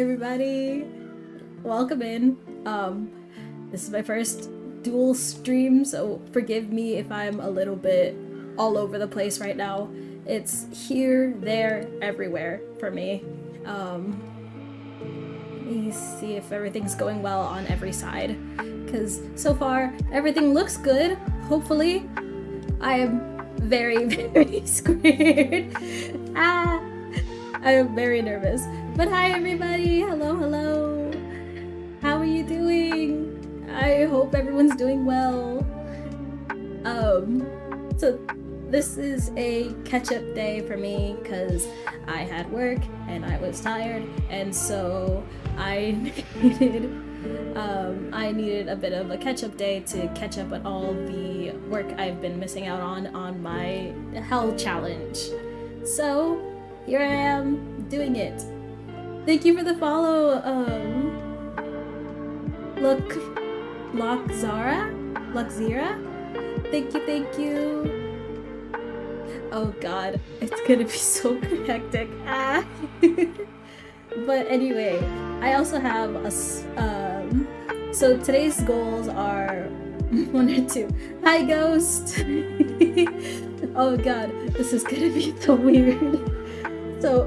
everybody, welcome in. This is my first dual stream, so forgive me if I'm a little bit all over the place right now. It's here, there, everywhere for me. Let me see if everything's going well on every side, because so far everything looks good, hopefully. I am very, very scared. I am very nervous. But hi everybody, hello. How are you doing? I hope everyone's doing well. So this is a catch-up day for me because I had work and I was tired, and so I needed a bit of a catch-up day to catch up on all the work I've been missing out on my hell challenge. So here I am doing it. Thank you for the follow, Luxzira. Thank you. Oh god, it's gonna be so hectic. But anyway, I also have so today's goals are 1 or 2. Hi Ghost. Oh god, this is gonna be so weird. So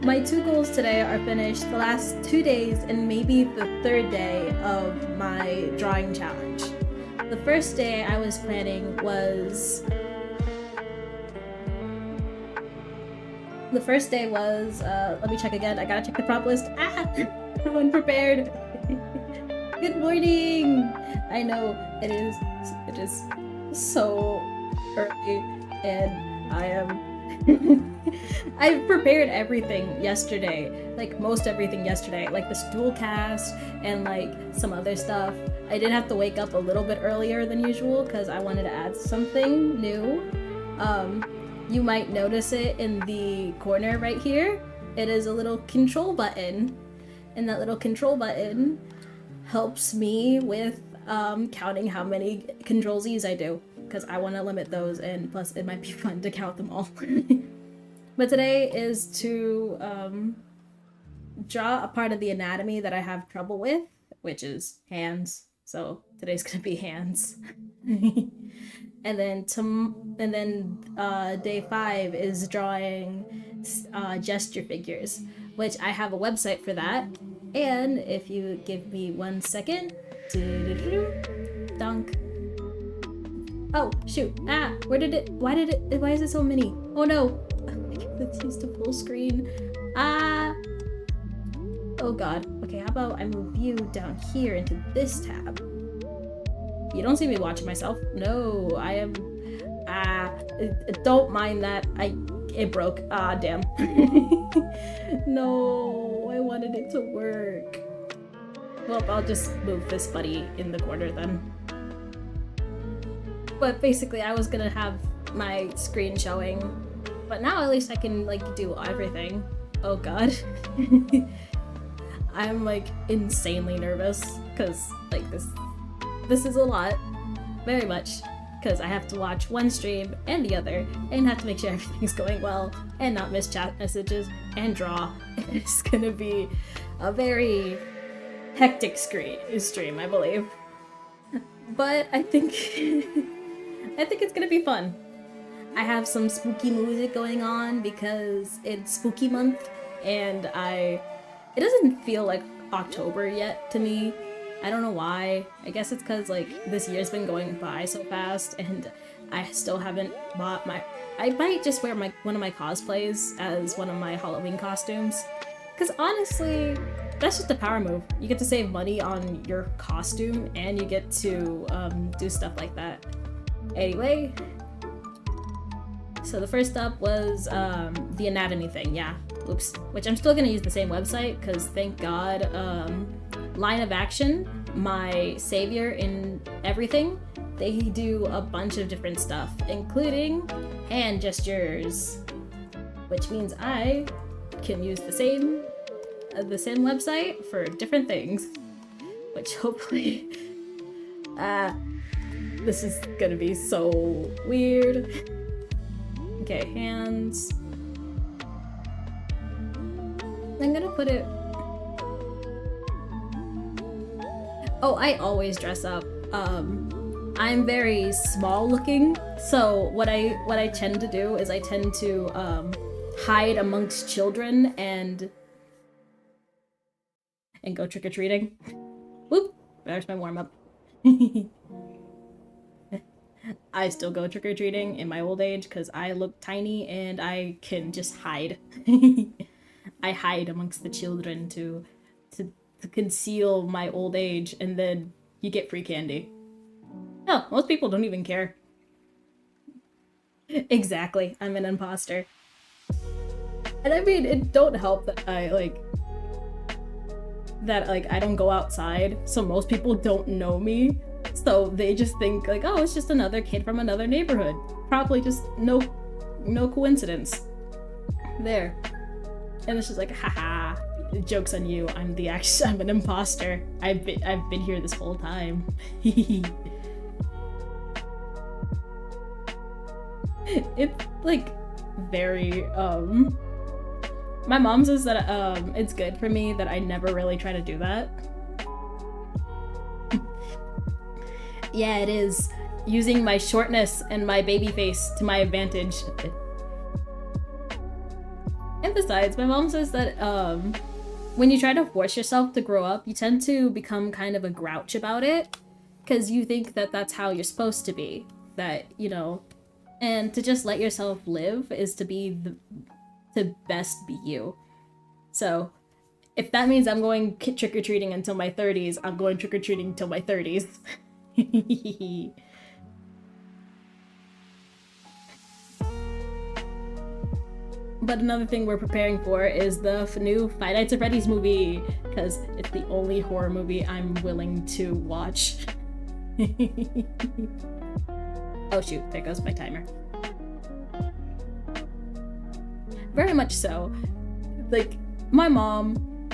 my 2 goals today are finished the last 2 days and maybe the 3rd day of my drawing challenge. The first day I was planning was let me check again. I gotta check the prop list. I'm unprepared. Good morning. I know it is so early and I am I prepared everything yesterday, like most everything yesterday, like the dual cast and like some other stuff. I did have to wake up a little bit earlier than usual because I wanted to add something new. You might notice it in the corner right here. It is a little control button, and that little control button helps me with counting how many Control Z's I do, because I want to limit those, and plus it might be fun to count them all. But today is to draw a part of the anatomy that I have trouble with, which is hands. So today's gonna be hands. And then day 5 is drawing gesture figures, which I have a website for that. And if you give me 1 second, dunk. Oh shoot! Why is it so mini? Oh no! Let's use the full screen. Oh god. Okay, how about I move you down here into this tab? You don't see me watching myself. No, I am. Don't mind that. It broke. Damn. No, I wanted it to work. Well, I'll just move this buddy in the corner then. But basically, I was gonna have my screen showing, but now at least I can like do everything. Oh god. I'm like insanely nervous because like this is a lot, very much, because I have to watch one stream and the other and have to make sure everything's going well and not miss chat messages and draw. It's gonna be a very hectic stream, I believe. But I think it's gonna be fun. I have some spooky music going on because it's spooky month, and it doesn't feel like October yet to me. I don't know why. I guess it's because like this year's been going by so fast and I still haven't bought I might just wear one of my cosplays as one of my Halloween costumes. Because honestly, that's just a power move. You get to save money on your costume and you get to do stuff like that. Anyway, so the first up was the anatomy thing, yeah. Oops. Which I'm still gonna use the same website because thank god, Line of Action, my savior in everything, they do a bunch of different stuff, including hand gestures, which means I can use the same website for different things, which hopefully, this is gonna be so weird. Okay, hands. I'm gonna put it Oh, I always dress up. I'm very small looking, so what I tend to do is I tend to hide amongst children and go trick-or-treating. Whoop! There's my warm-up. I still go trick-or-treating in my old age because I look tiny and I can just hide. I hide amongst the children to conceal my old age, and then you get free candy. No, most people don't even care. Exactly, I'm an imposter. And I mean, it don't help that I don't go outside, so most people don't know me. So they just think like, oh, it's just another kid from another neighborhood. Probably just no coincidence. There. And it's just like, haha, joke's on you. I'm an imposter. I've been here this whole time. It's like very my mom says that it's good for me that I never really try to do that. Yeah, it is. Using my shortness and my baby face to my advantage. And besides, my mom says that when you try to force yourself to grow up, you tend to become kind of a grouch about it, because you think that that's how you're supposed to be. That, you know, and to just let yourself live is to be to best be you. So if that means I'm going trick-or-treating until my 30s, I'm going trick-or-treating until my 30s. But another thing we're preparing for is the new Five Nights at Freddy's movie, because it's the only horror movie I'm willing to watch. Oh shoot, there goes my timer. Very much so. Like, my mom,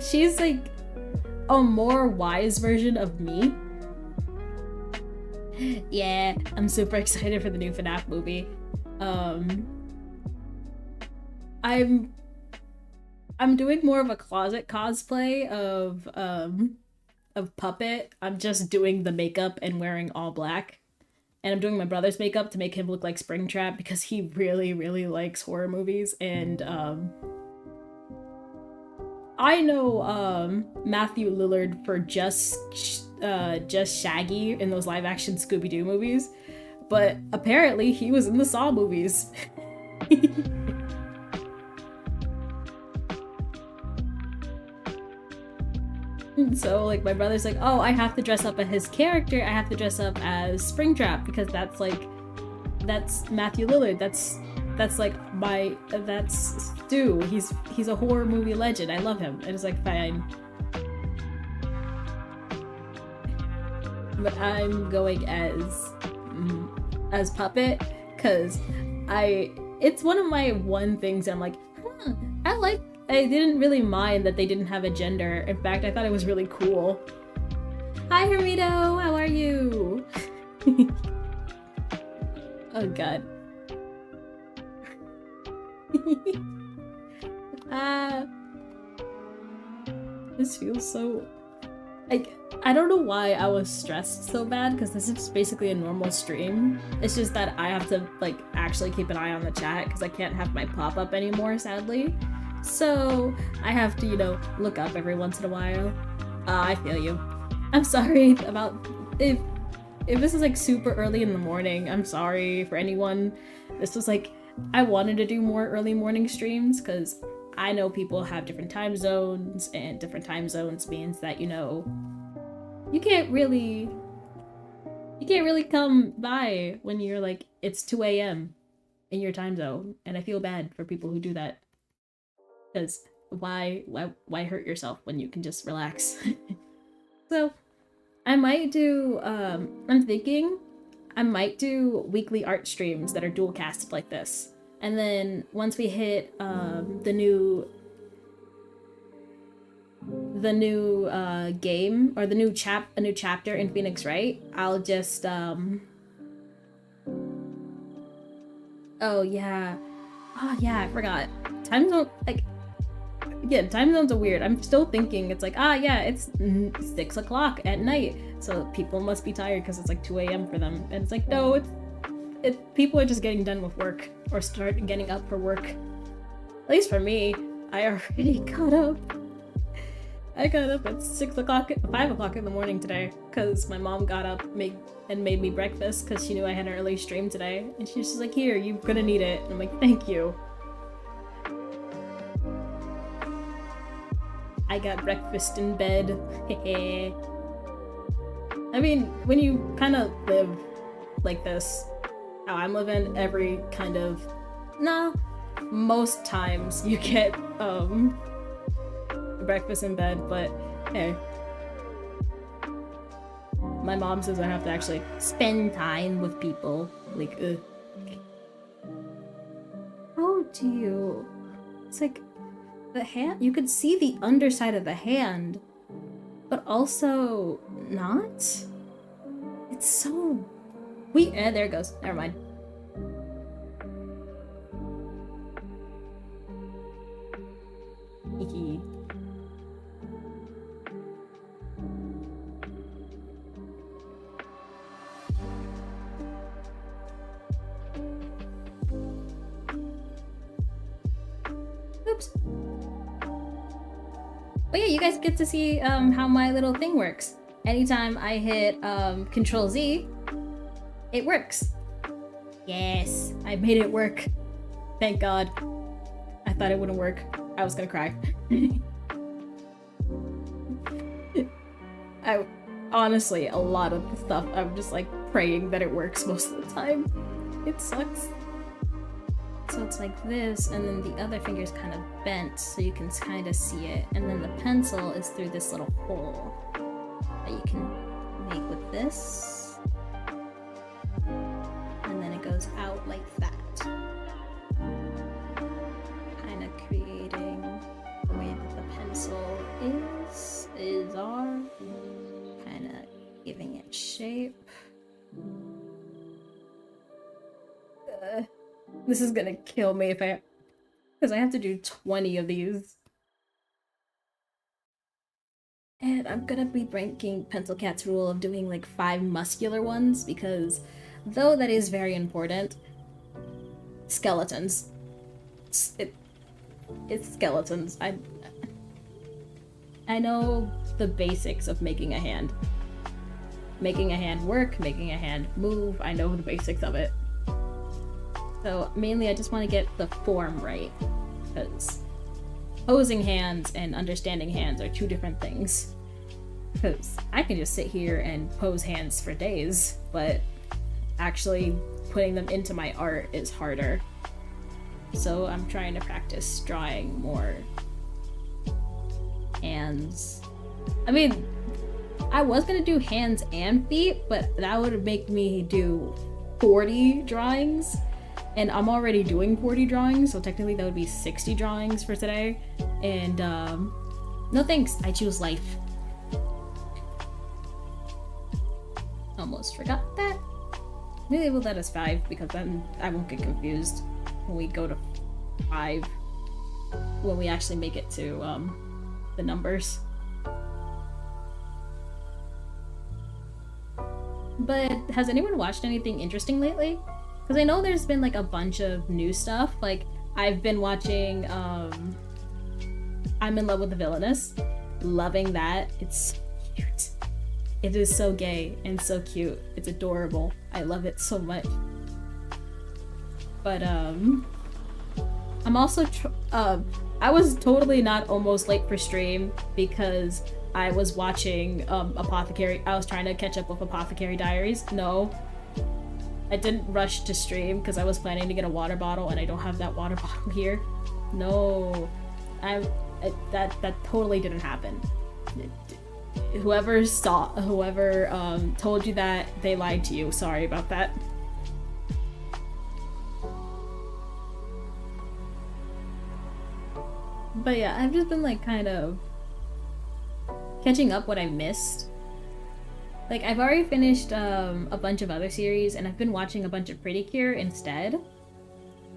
she's like a more wise version of me. Yeah, I'm super excited for the new FNAF movie. I'm doing more of a closet cosplay of Puppet. I'm just doing the makeup and wearing all black. And I'm doing my brother's makeup to make him look like Springtrap because he really, really likes horror movies. And I know Matthew Lillard for just Shaggy in those live-action Scooby-Doo movies, but apparently he was in the Saw movies. So, like, my brother's like, oh, I have to dress up as his character. I have to dress up as Springtrap because that's Matthew Lillard. That's Stu. He's a horror movie legend. I love him. And it's like, fine. But I'm going as Puppet because it's one of my things I'm like, I didn't really mind that they didn't have a gender. In fact, I thought it was really cool. Hi, Hermito! How are you? Oh, God. This feels so... I don't know why I was stressed so bad, because this is basically a normal stream. It's just that I have to, actually keep an eye on the chat, because I can't have my pop-up anymore, sadly. So I have to, look up every once in a while. I feel you. I'm sorry about if this is super early in the morning. I'm sorry for anyone. This was I wanted to do more early morning streams because I know people have different time zones, and different time zones means that you can't really come by when you're it's 2 a.m. in your time zone, and I feel bad for people who do that. Because why hurt yourself when you can just relax? So I might do, I'm thinking I might do weekly art streams that are dual casted like this. And then once we hit the new game, or a new chapter in Phoenix Wright, I'll just oh yeah, I forgot. Time zone, again, time zones are weird. I'm still thinking it's like, yeah, it's 6 o'clock at night, so people must be tired because it's like 2 a.m. for them. And it's like, no, people are just getting done with work or start getting up for work. At least for me, I already got up. I got up at 5 o'clock in the morning today because my mom got up and made me breakfast because she knew I had an early stream today. And she's just like, here, you're gonna need it. And I'm like, thank you. I got breakfast in bed. I mean, when you kind of live like this, how I'm living, every kind of... most times you get, breakfast in bed, but hey. My mom says I have to actually spend time with people. Like, ugh. How do you... It's like, the hand... You could see the underside of the hand, but also not? It's so... there it goes. Never mind. Hee. Oops. But yeah, you guys get to see how my little thing works. Anytime I hit Control Z, it works. Yes, I made it work. Thank God. I thought it wouldn't work. I was gonna cry. Honestly, a lot of the stuff, I'm just like praying that it works most of the time. It sucks. So it's like this, and then the other finger's kind of bent, so you can kind of see it. And then the pencil is through this little hole that you can make with this. And then it goes out like that. Kind of creating the way that the pencil is our, kind of giving it shape. This is gonna kill me because I have to do 20 of these. And I'm gonna be breaking Pencil Cat's rule of doing like 5 muscular ones because though that is very important, skeletons. It's skeletons. I know the basics of making a hand. Making a hand work, making a hand move, I know the basics of it. So mainly I just want to get the form right, because posing hands and understanding hands are 2 different things. Because I can just sit here and pose hands for days, but actually putting them into my art is harder. So I'm trying to practice drawing more hands. I mean, I was gonna do hands and feet, but that would make me do 40 drawings. And I'm already doing 40 drawings, so technically that would be 60 drawings for today. And no thanks, I choose life. Almost forgot that. Maybe we'll let us 5 because then I won't get confused when we go to 5. When we actually make it to the numbers. But has anyone watched anything interesting lately? Because I know there's been like a bunch of new stuff. Like I've been watching I'm in Love with the Villainess. Loving that. It's so cute. It is so gay and so cute. It's adorable. I love it so much. But I'm also I was totally not almost late for stream because I was watching Apothecary. I was trying to catch up with Apothecary Diaries. No. I didn't rush to stream because I was planning to get a water bottle and I don't have that water bottle here. No. That totally didn't happen. Whoever told you that, they lied to you. Sorry about that. But yeah, I've just been like kind of catching up what I missed. Like, I've already finished a bunch of other series, and I've been watching a bunch of Pretty Cure instead.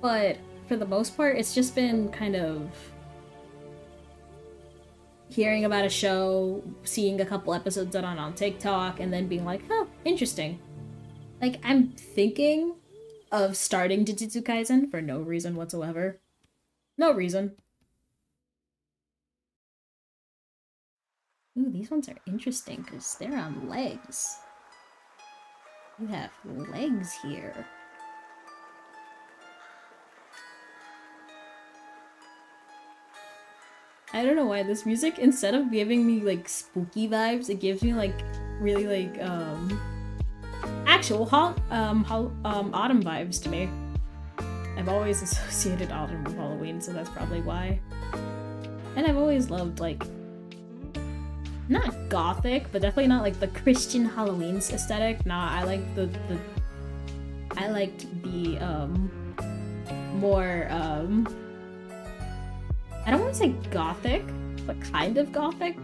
But for the most part, it's just been kind of hearing about a show, seeing a couple episodes on TikTok, and then being like, oh, interesting. Like, I'm thinking of starting Jujutsu Kaisen for no reason whatsoever. No reason. Ooh, these ones are interesting because they're on legs. You have legs here. I don't know why this music, instead of giving me like spooky vibes, it gives me like really like actual autumn vibes to me. I've always associated autumn with Halloween, so that's probably why. And I've always loved like not gothic, but definitely not like the Christian Halloween aesthetic. Nah, I like I liked the more I don't want to say gothic, but kind of gothic.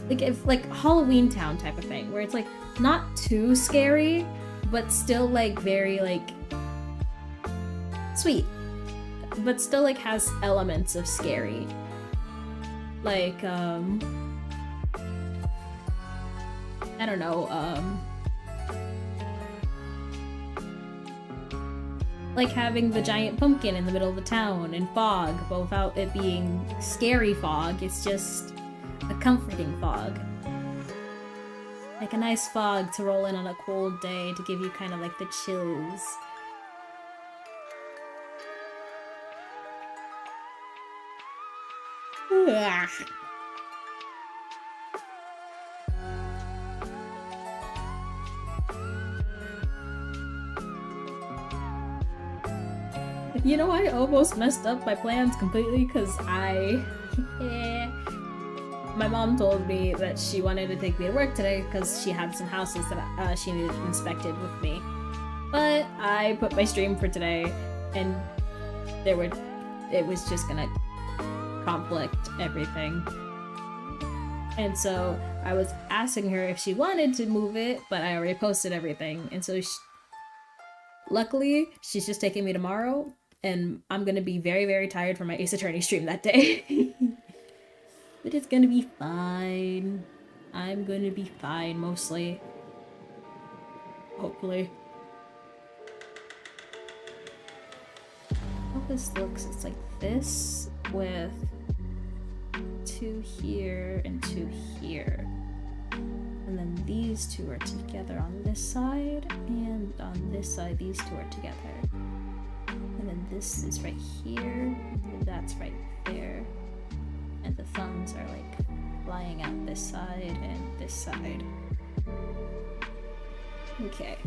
Like if like Halloween Town type of thing, where it's like not too scary, but still like very like sweet, but still like has elements of scary. Like I don't know, like having the giant pumpkin in the middle of the town and fog, but without it being scary fog, it's just a comforting fog. Like a nice fog to roll in on a cold day to give you kind of like the chills. Ugh. You know, I almost messed up my plans completely because my mom told me that she wanted to take me to work today because she had some houses that she needed inspected with me. But I put my stream for today, and it was just gonna conflict everything. And so I was asking her if she wanted to move it, but I already posted everything. And so luckily, she's just taking me tomorrow, and I'm gonna be very, very tired for my Ace Attorney stream that day. But it's gonna be fine. I'm gonna be fine, mostly. Hopefully. How this looks, it's like this with 2 here and 2 here. And then these 2 are together on this side, and on this side, these 2 are together. And then this is right here, and that's right there. And the thumbs are like flying out this side and this side. Okay.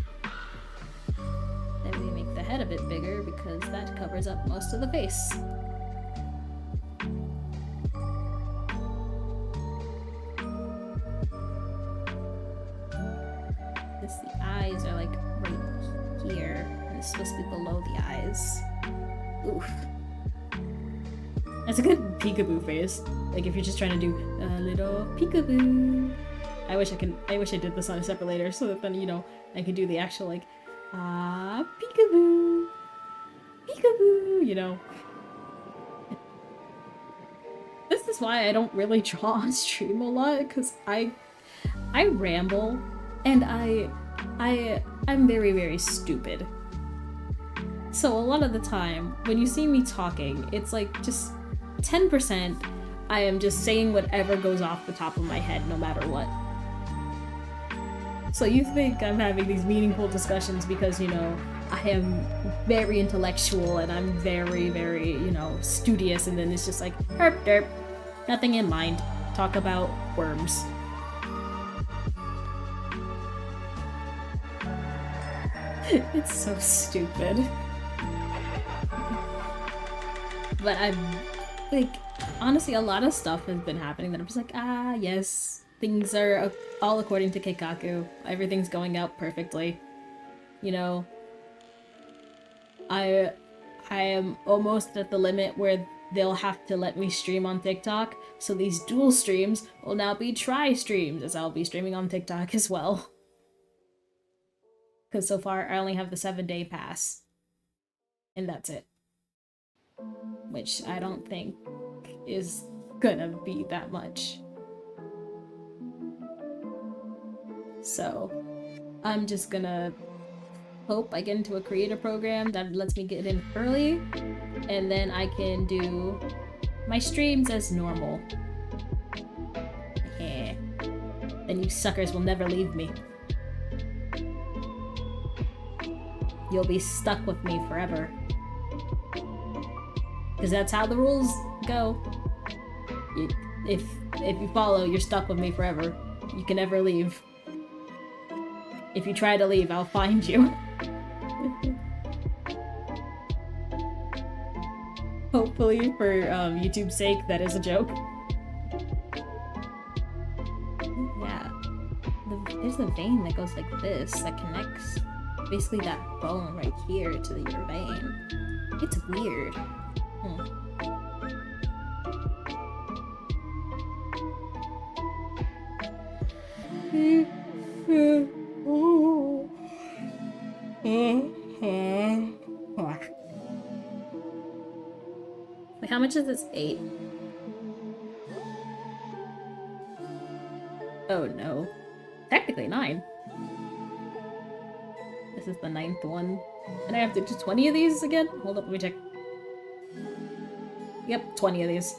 Then we make the head a bit bigger because that covers up most of the face. Because the eyes are like right here, and it's supposed to be below the eyes. Oof. That's a good peekaboo face. Like if you're just trying to do a little peekaboo. I wish I did this on a separate later so that then, you know, I could do the actual like peekaboo. Peekaboo, you know. This is why I don't really draw on stream a lot, because I ramble and I'm very, very stupid. So a lot of the time when you see me talking, it's like just 10% I am just saying whatever goes off the top of my head no matter what. So you think I'm having these meaningful discussions because, you know, I am very intellectual and I'm very, very, you know, studious, and then it's just like, herp derp, nothing in mind, talk about worms. It's so stupid. But I'm like, honestly, a lot of stuff has been happening that I'm just like, yes, things are all according to Keikaku. Everything's going out perfectly. You know, I am almost at the limit where they'll have to let me stream on TikTok, so these dual streams will now be tri-streams, as I'll be streaming on TikTok as well. Because so far, I only have the 7-day pass. And that's it. Which I don't think is gonna be that much. So I'm just gonna hope I get into a creator program that lets me get in early, and then I can do my streams as normal. Yeah. Then you suckers will never leave me. You'll be stuck with me forever. Because that's how the rules go. If you follow, you're stuck with me forever. You can never leave. If you try to leave, I'll find you. Hopefully, for YouTube's sake, that is a joke. Yeah. There's a vein that goes like this, that connects basically that bone right here to your vein. It's weird. Wait, how much is this? 8? Oh no. Technically 9. This is the 9th one. And I have to do 20 of these again? Hold up, let me check. Yep, 20 of these.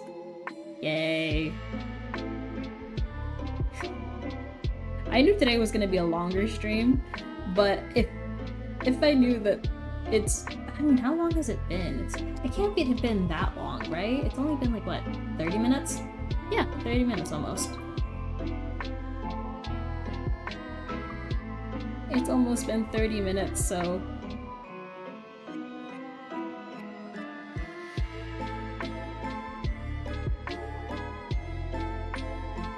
Yay. I knew today was gonna be a longer stream, but if I knew that it's... I mean, how long has it been? It can't have been that long, right? It's only been like, what, 30 minutes? Yeah, 30 minutes almost. It's almost been 30 minutes, so...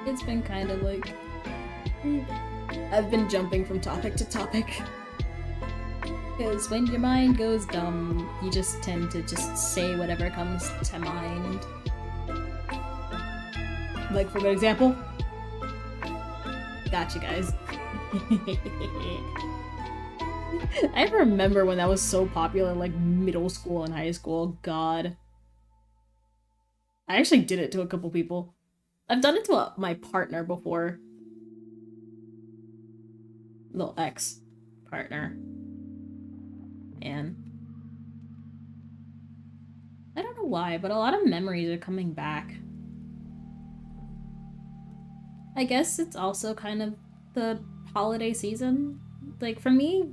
It's been kind of like... I've been jumping from topic to topic. Because when your mind goes dumb, you just tend to just say whatever comes to mind. Like, for an example? Gotcha, guys. I remember when that was so popular in, like, middle school and high school. God. I actually did it to a couple people. I've done it to my partner before. Little ex-partner. And I don't know why, but a lot of memories are coming back. I guess it's also kind of the holiday season. Like, for me,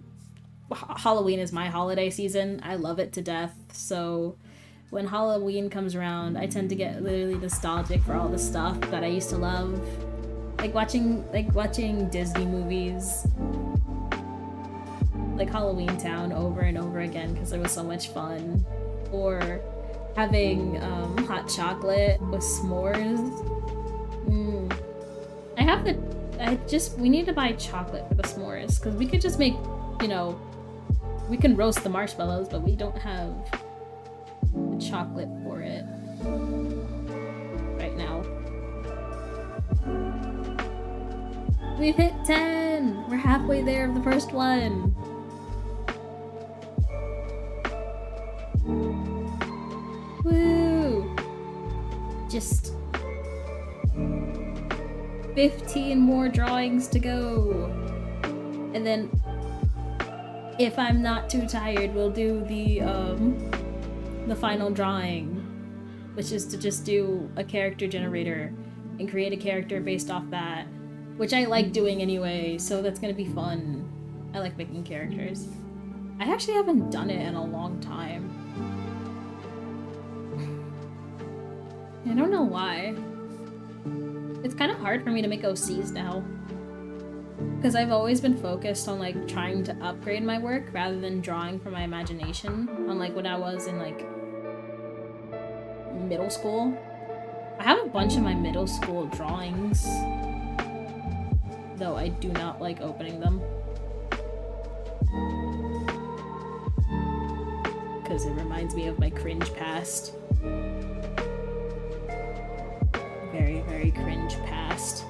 Halloween is my holiday season. I love it to death, so when Halloween comes around, I tend to get literally nostalgic for all the stuff that I used to love. Like watching Disney movies, like Halloween Town over and over again because it was so much fun. Or having hot chocolate with s'mores. We need to buy chocolate for the s'mores because we could just make, you know, we can roast the marshmallows, but we don't have the chocolate for it right now. We've hit 10! We're halfway there of the first one! Woo! Just 15 more drawings to go. And then, if I'm not too tired, we'll do the final drawing, which is to just do a character generator and create a character based off that. Which I like doing anyway, so that's gonna be fun. I like making characters. I actually haven't done it in a long time. I don't know why. It's kind of hard for me to make OCs now. Because I've always been focused on like trying to upgrade my work rather than drawing from my imagination. Unlike when I was in like middle school. I have a bunch of my middle school drawings, though I do not like opening them. Because it reminds me of my cringe past. Very, very cringe past.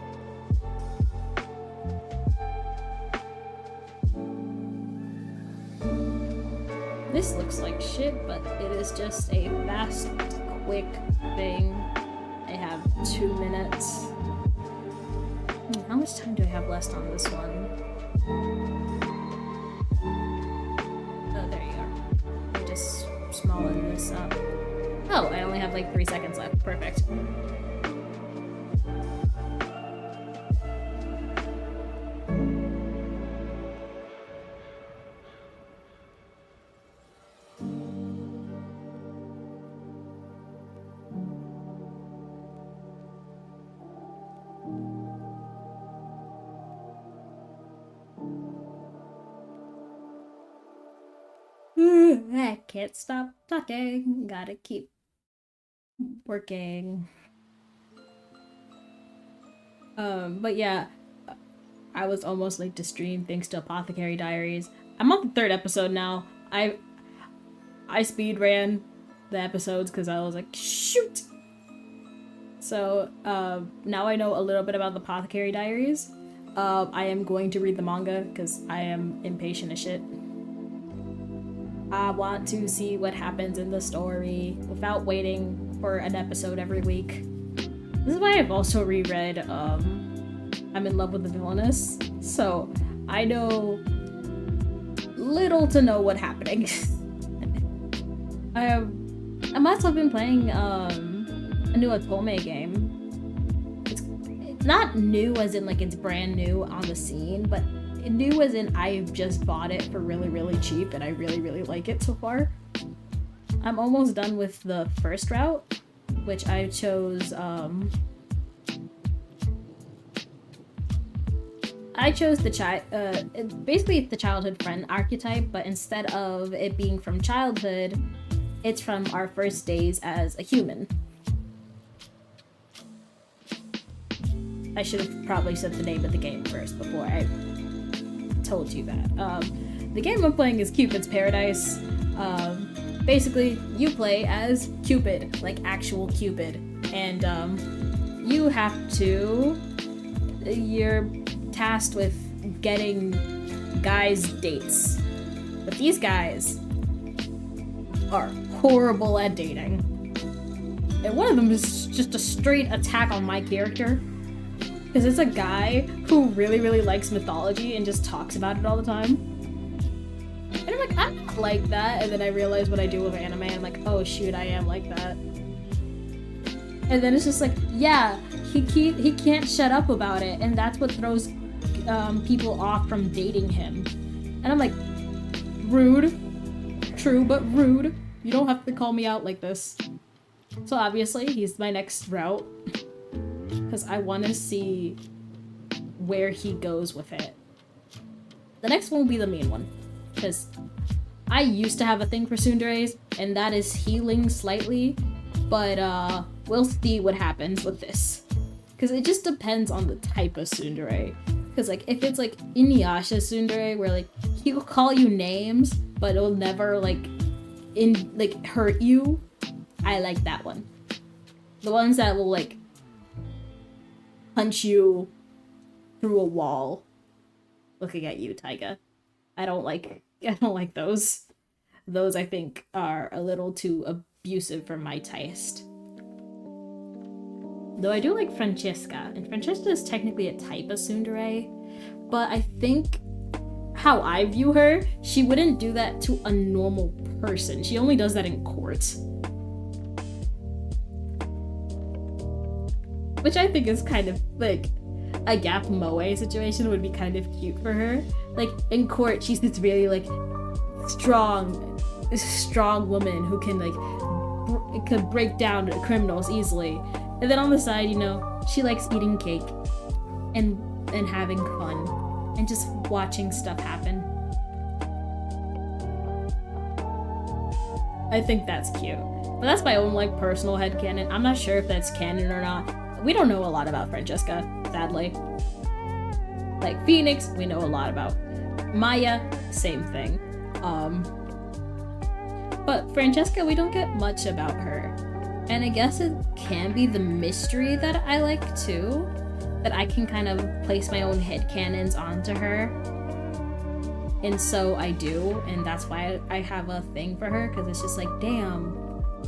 This looks like shit, but it is just a fast, quick thing. I have 2 minutes. How much time do I have left on this one? Oh, there you are. I just smallen this up. Oh, I only have like 3 seconds left. Perfect. I can't stop talking. Gotta keep working. But yeah, I was almost late to stream thanks to Apothecary Diaries. I'm on the 3rd episode now. I speed ran the episodes because I was like, shoot! So, now I know a little bit about the Apothecary Diaries. I am going to read the manga because I am impatient as shit. I want to see what happens in the story without waiting for an episode every week. This is why I've also reread I'm in Love with the Villainess, so I know little to know what's happening. I'm also been playing a new Otome game. It's not new as in like it's brand new on the scene, but new as in I've just bought it for really, really cheap and I really, really like it so far. I'm almost done with the first route, which I chose, basically it's the childhood friend archetype, but instead of it being from childhood, it's from our first days as a human. I should have probably said the name of the game first before I told you that. The game I'm playing is Cupid's Paradise. Basically, you play as Cupid, like actual Cupid, and you have to. You're tasked with getting guys dates, but these guys are horrible at dating, and one of them is just a straight attack on my character. Because it's a guy who really, really likes mythology and just talks about it all the time. And I'm like, I'm not like that. And then I realize what I do with anime. I'm like, oh shoot, I am like that. And then it's just like, yeah, he can't shut up about it. And that's what throws people off from dating him. And I'm like, rude. True, but rude. You don't have to call me out like this. So obviously, he's my next route. Because I want to see where he goes with it. The next one will be the main one. Because I used to have a thing for tsunderes, and that is healing slightly. But we'll see what happens with this. Because it just depends on the type of tsundere. Because like if it's like Inuyasha tsundere, where like he'll call you names, but it'll never like hurt you. I like that one. The ones that will like punch you through a wall. Looking at you, Taiga. I don't like those. Those I think are a little too abusive for my taste. Though I do like Francesca, and Francesca is technically a type of tsundere, but I think how I view her, she wouldn't do that to a normal person. She only does that in court. Which I think is kind of like a Gap Moe situation would be kind of cute for her. Like in court, she's this really like strong woman who can like could break down criminals easily. And then on the side, you know, she likes eating cake and having fun and just watching stuff happen. I think that's cute. But that's my own like personal headcanon. I'm not sure if that's canon or not. We don't know a lot about Francesca, sadly. Like Phoenix, we know a lot about. Maya, same thing. But Francesca, we don't get much about her. And I guess it can be the mystery that I like too. That I can kind of place my own headcanons onto her. And so I do, and that's why I have a thing for her, because it's just like, damn,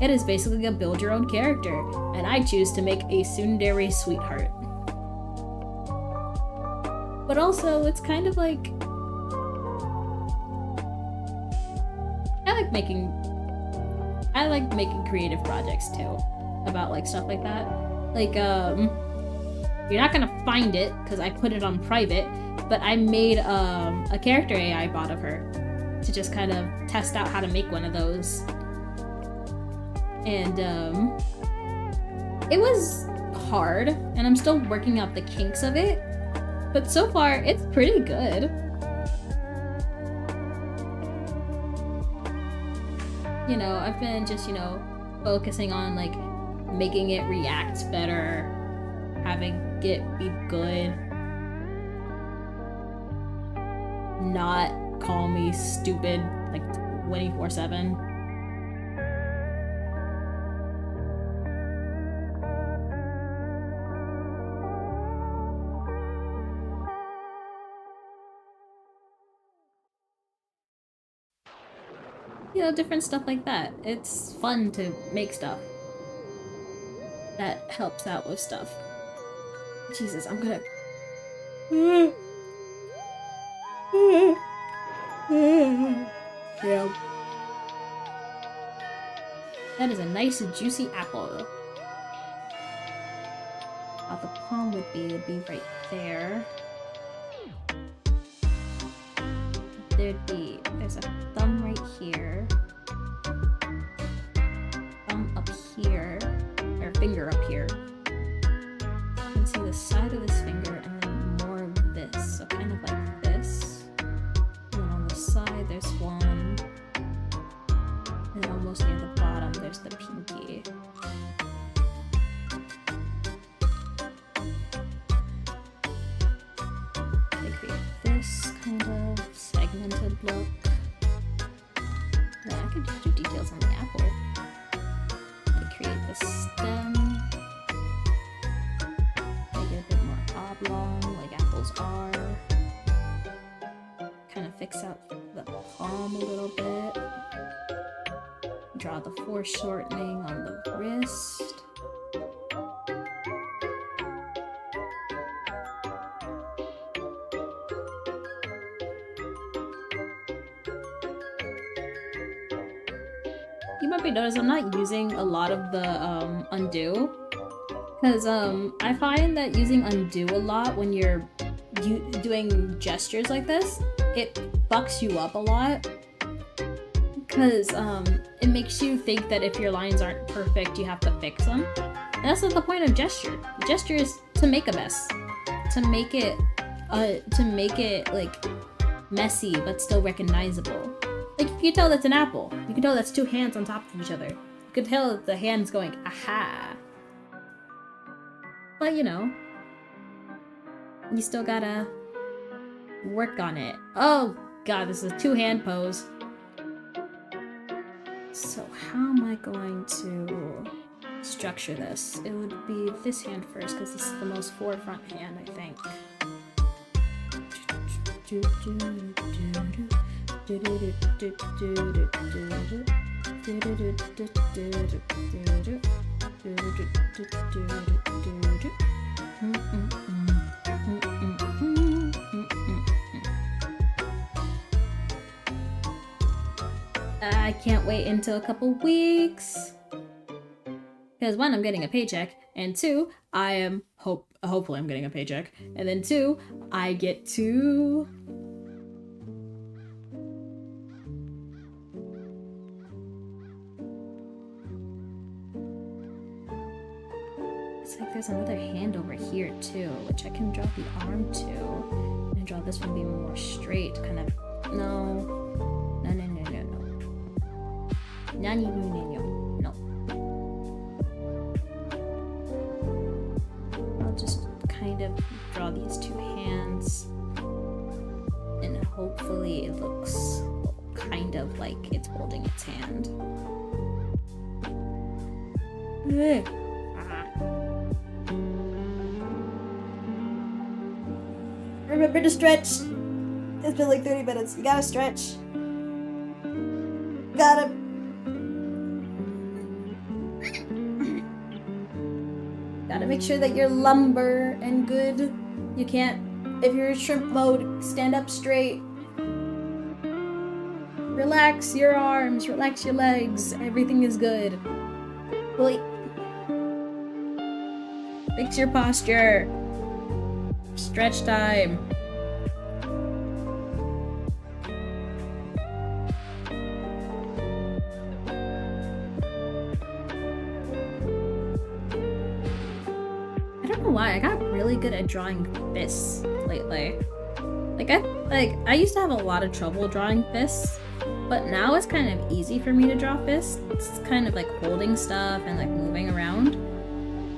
It is basically a build your own character, and I choose to make a tsundere sweetheart. But also, it's kind of like... I like making creative projects too, about like stuff like that. Like, you're not gonna find it, because I put it on private, but I made a character AI bot of her to just kind of test out how to make one of those. And it was hard, and I'm still working out the kinks of it, but so far it's pretty good. You know, I've been just, you know, focusing on like making it react better, having it be good, not call me stupid like 24/7. You know, different stuff like that. It's fun to make stuff that helps out with stuff. Jesus, I'm gonna... Yeah. That is a nice juicy apple. How the palm would be, it'd be right there. There's a thumb right here. Thumb up here. Or finger up here. You can see the side of this finger and then more of this. So kind of like this. And then on the side there's one. And then almost near the bottom there's the pinky. I create this kind of segmented look. Then I can just do details on the apple. I create the stem. Make it a bit more oblong, like apples are. Kind of fix out the palm a little bit. Draw the foreshortening on the wrist. You might be noticing I'm not using a lot of the undo, because I find that using undo a lot when you're doing gestures like this, it fucks you up a lot, because it makes you think that if your lines aren't perfect you have to fix them, and that's not the point of gesture. Gesture is to make a mess, to make it like messy but still recognizable. Like, you can tell that's an apple. You can tell that's two hands on top of each other. You can tell that the hand's going, aha. But, you know, you still gotta work on it. Oh, God, this is a two-hand pose. So how am I going to structure this? It would be this hand first, because this is the most forefront hand, I think. I can't wait until a couple weeks. Because one, I'm getting a paycheck, and two, I am hopefully I'm getting a paycheck, and then two, I get to it's like there's another hand over here too, which I can draw the arm to, and draw this one being more straight, kind of. No. I'll just kind of draw these two hands, and hopefully it looks kind of like it's holding its hand. Remember to stretch. It's been like 30 minutes. You gotta stretch. Gotta. Gotta make sure that you're lumber and good. You can't, if you're in shrimp mode, stand up straight. Relax your arms, relax your legs, everything is good. Wait. Fix your posture. Stretch time. I don't know why, I got really good at drawing fists lately. I used to have a lot of trouble drawing fists, but now it's kind of easy for me to draw fists. It's kind of like holding stuff and like moving around.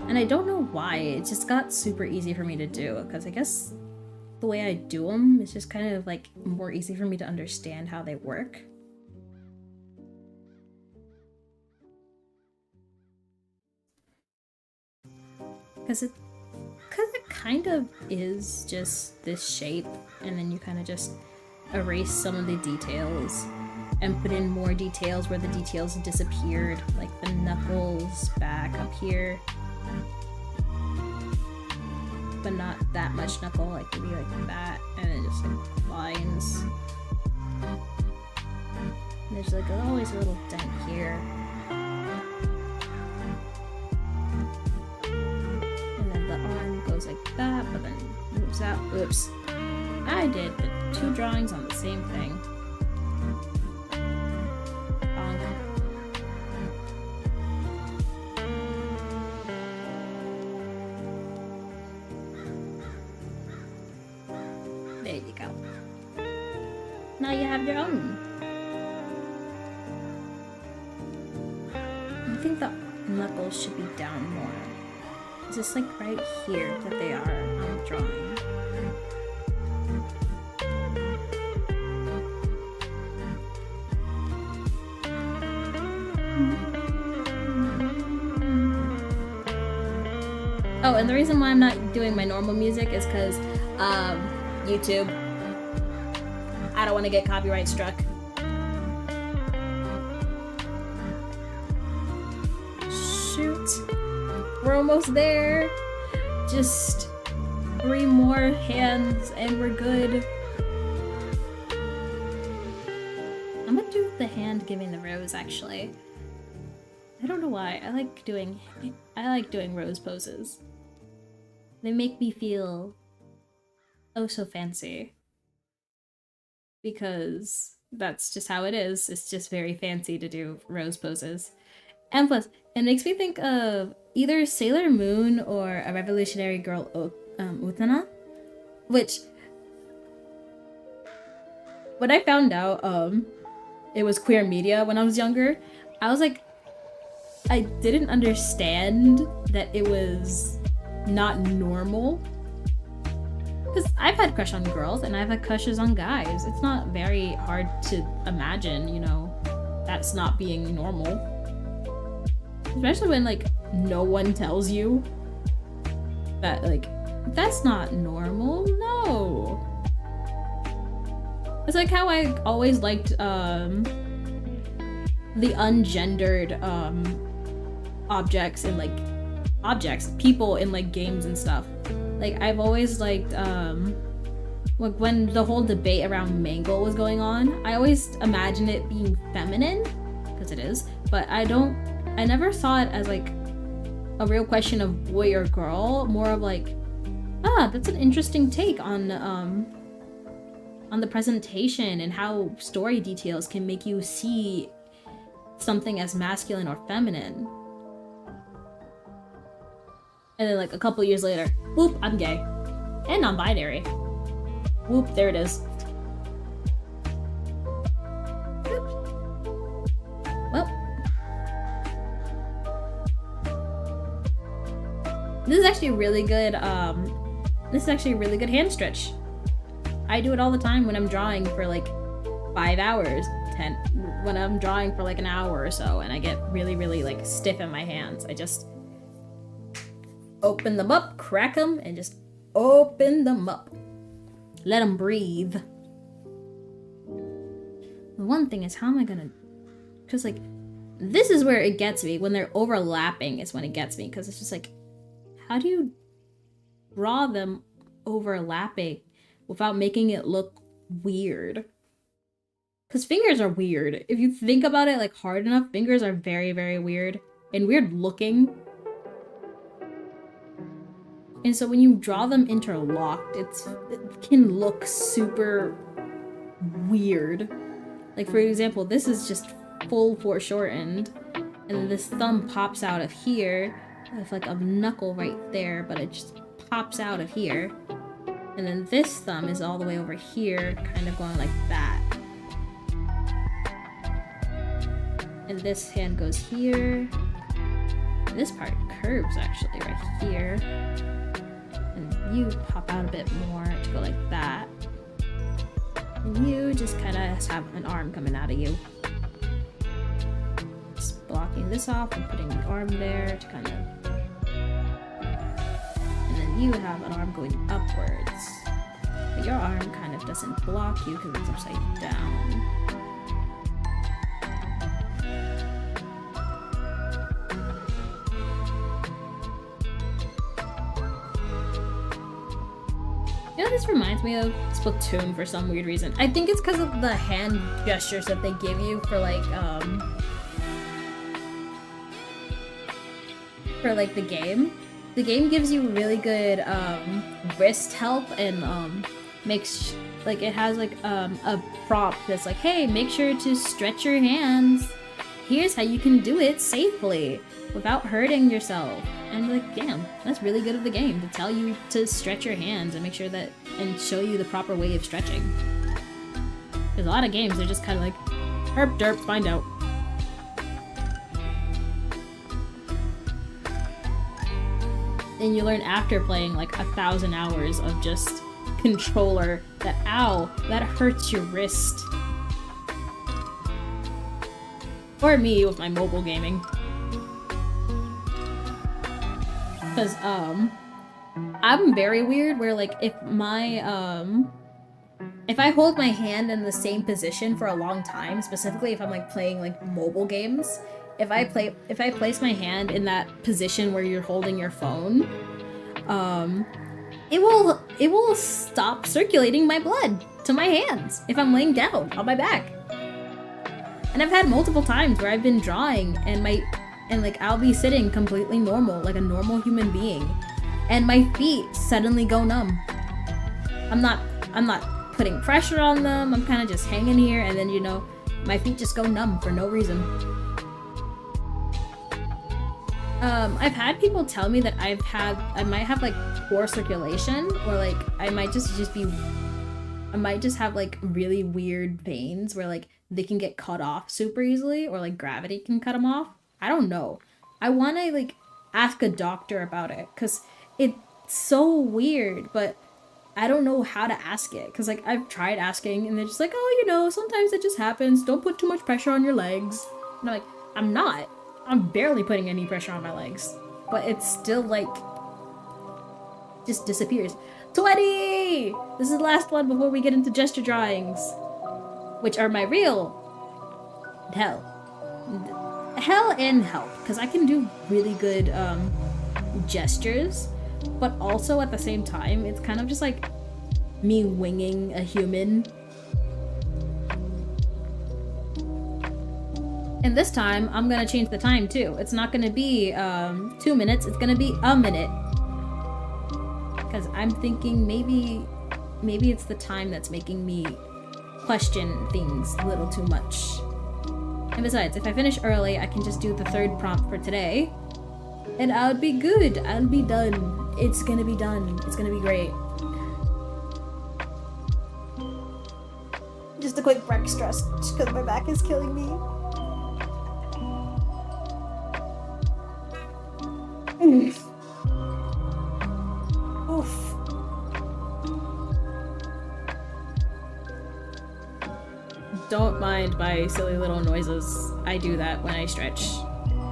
And I don't know why, it just got super easy for me to do, because I guess the way I do them is just kind of like more easy for me to understand how they work. Because it kind of is just this shape, and then you kind of just erase some of the details and put in more details where the details disappeared, like the knuckles back up here. But not that much knuckle, like maybe like that, and then just like lines. And there's like always a little dent here. And then the arm goes like that, but then moves out. Oops. I did the two drawings on the same thing. There you go. Now you have your own. I think the knuckles should be down more. It's just like right here that they are on the drawing. Oh, and the reason why I'm not doing my normal music is because, YouTube. I don't want to get copyright struck. Shoot. We're almost there. Just 3 more hands and we're good. I'm gonna do the hand giving the rose, actually. I don't know why. I like doing rose poses. They make me feel oh so fancy. Because that's just how it is. It's just very fancy to do rose poses. And plus, it makes me think of either Sailor Moon or a Revolutionary Girl Utena. Which, when I found out it was queer media when I was younger, I was like, I didn't understand that it was not normal. Because I've had crush on girls and I've had crushes on guys. It's not very hard to imagine, you know, that's not being normal. Especially when, like, no one tells you that, like, that's not normal. No. It's like how I always liked the ungendered people in like games and stuff. Like I've always liked like when the whole debate around Mangle was going on, I always imagined it being feminine, because it is, but I never saw it as like a real question of boy or girl, more of like, that's an interesting take on the presentation and how story details can make you see something as masculine or feminine. And then like a couple years later, whoop, I'm gay. And non-binary. Whoop, there it is. Well. This is actually a really good, hand stretch. I do it all the time when I'm drawing for like 5 hours, when I'm drawing for like an hour or so, and I get really, really like stiff in my hands. I just open them up, crack them, and just open them up. Let them breathe. The one thing is, how am I gonna... Because, like, this is where it gets me. When they're overlapping is when it gets me. Because it's just like, how do you draw them overlapping without making it look weird? Because fingers are weird. If you think about it like hard enough, fingers are very, very weird and weird looking. And so when you draw them interlocked, it can look super weird. Like for example, this is just full foreshortened, and then this thumb pops out of here with like a knuckle right there, but it just pops out of here. And then this thumb is all the way over here, kind of going like that. And this hand goes here. And this part curves actually right here. And you pop out a bit more to go like that. And you just kind of have an arm coming out of you. Just blocking this off and putting the arm there to kind of... And then you have an arm going upwards. But your arm kind of doesn't block you because it's upside down. You know what this reminds me of? Splatoon for some weird reason. I think it's because of the hand gestures that they give you for like the game. The game gives you really good wrist help and makes like it has like a prompt that's like, hey, make sure to stretch your hands. Here's how you can do it safely without hurting yourself. And I'm like, damn, that's really good of the game to tell you to stretch your hands and make sure that and show you the proper way of stretching. Because a lot of games are just kind of like, herp derp, find out. And you learn after playing like 1,000 hours of just controller that, ow, that hurts your wrist. Or me with my mobile gaming. Because, I'm very weird where, like, if I hold my hand in the same position for a long time, specifically if I'm, like, playing, like, mobile games, if I place my hand in that position where you're holding your phone, it will stop circulating my blood to my hands if I'm laying down on my back. And I've had multiple times where I've been drawing and like I'll be sitting completely normal, like a normal human being, and my feet suddenly go numb. I'm not putting pressure on them, I'm kind of just hanging here, and then, you know, my feet just go numb for no reason. I've had people tell me that I might have like poor circulation, or like I might just have like really weird veins where like they can get cut off super easily, or like gravity can cut them off. I don't know. I want to, like, ask a doctor about it, because it's so weird, but I don't know how to ask it, because, like, I've tried asking, and they're just like, oh, you know, sometimes it just happens. Don't put too much pressure on your legs. And I'm like, I'm not. I'm barely putting any pressure on my legs. But it's still, like, just disappears. 20! This is the last one before we get into gesture drawings, which are my real hell and help, because I can do really good gestures, but also at the same time it's kind of just like me winging a human. And this time I'm gonna change the time too. It's not gonna be 2 minutes, it's gonna be a minute, because I'm thinking maybe it's the time that's making me question things a little too much. And besides, if I finish early, I can just do the third prompt for today, and I'll be good. I'll be done. It's gonna be done. It's gonna be great. Just a quick break stress, because my back is killing me. Oof. Don't mind my silly little noises. I do that when I stretch.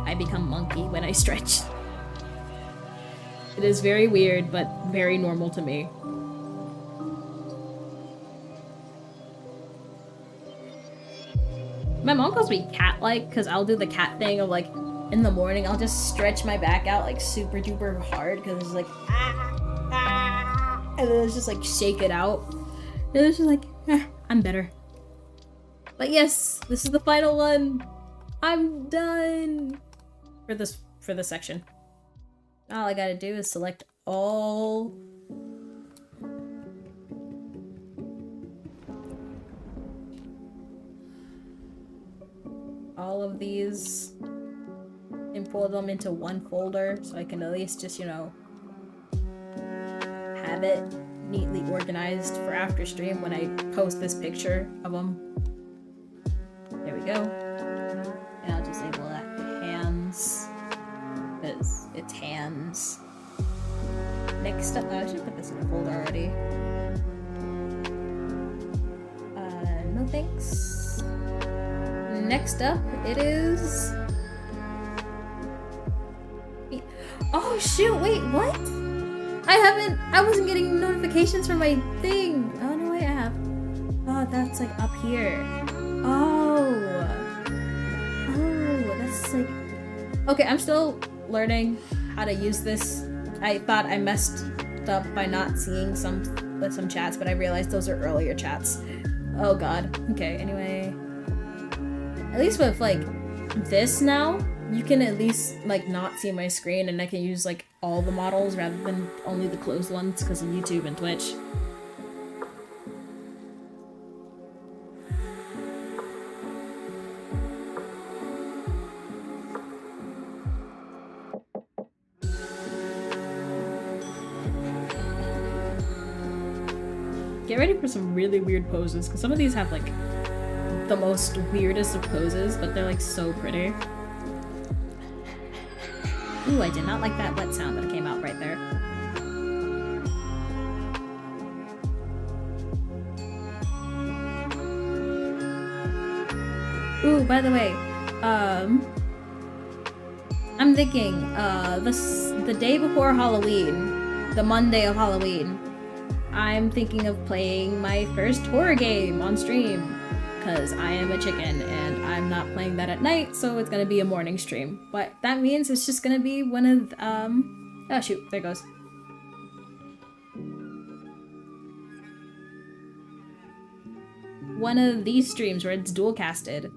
I become monkey when I stretch. It is very weird, but very normal to me. My mom calls me cat-like, because I'll do the cat thing of like in the morning, I'll just stretch my back out like super duper hard because it's like and then it's just like shake it out. And it's just like, I'm better. But yes, this is the final one. I'm done for this section. All I gotta do is select all of these, import them into one folder so I can at least just, you know, have it neatly organized for after stream when I post this picture of them. There we go. And I'll just label that hands, because it's hands. Next up, I should put this in a folder already. No thanks. Next up, it is... Oh shoot, wait, what? I wasn't getting notifications from my thing. Oh no, I have. Oh, that's like up here. Oh, that's like... Okay, I'm still learning how to use this. I thought I messed up by not seeing some chats, but I realized those are earlier chats. Oh god. Okay, anyway. At least with like this now, you can at least like not see my screen and I can use like all the models rather than only the closed ones because of YouTube and Twitch. Get ready for some really weird poses because some of these have like the most weirdest of poses, but they're like so pretty. Ooh, I did not like that wet sound that came out right there. Ooh, by the way, I'm thinking, the day before Halloween, the Monday of Halloween, I'm thinking of playing my first horror game on stream. Because I am a chicken and I'm not playing that at night, so it's gonna be a morning stream. But that means it's just gonna be one of, oh shoot, there it goes. One of these streams where it's dual casted.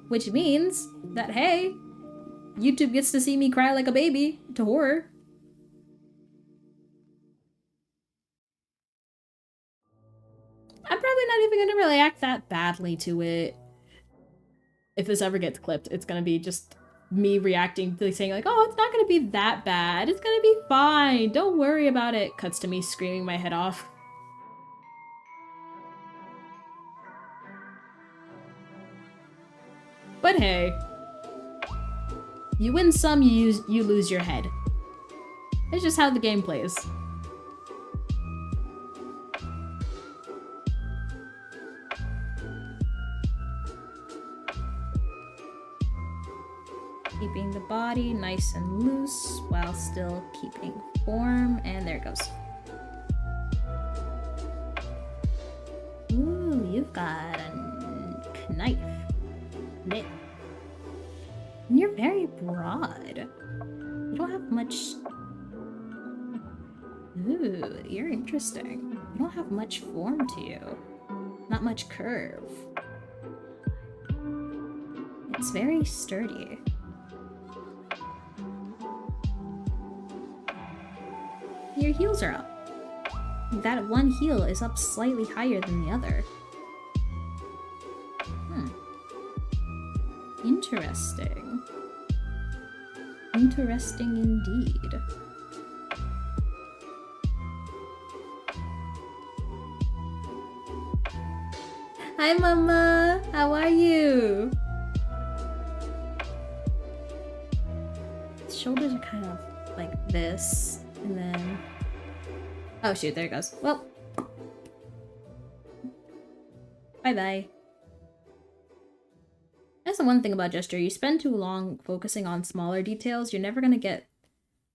Which means that, hey, YouTube gets to see me cry like a baby to horror. I'm probably not even gonna react that badly to it. If this ever gets clipped, it's gonna be just me reacting to saying like, oh, it's not gonna be that bad. It's gonna be fine. Don't worry about it. Cuts to me screaming my head off. But hey, you win some, you lose your head. It's just how the game plays. Keeping the body nice and loose while still keeping form, and there it goes. Ooh, you've got a knife. And you're very broad. You don't have much... Ooh, you're interesting. You don't have much form to you. Not much curve. It's very sturdy. Your heels are up. That one heel is up slightly higher than the other. Interesting. Interesting indeed. Hi, Mama! How are you? The shoulders are kind of like this, and then... Oh shoot, there it goes. Well. Bye-bye. That's the one thing about gesture. You spend too long focusing on smaller details, you're never gonna get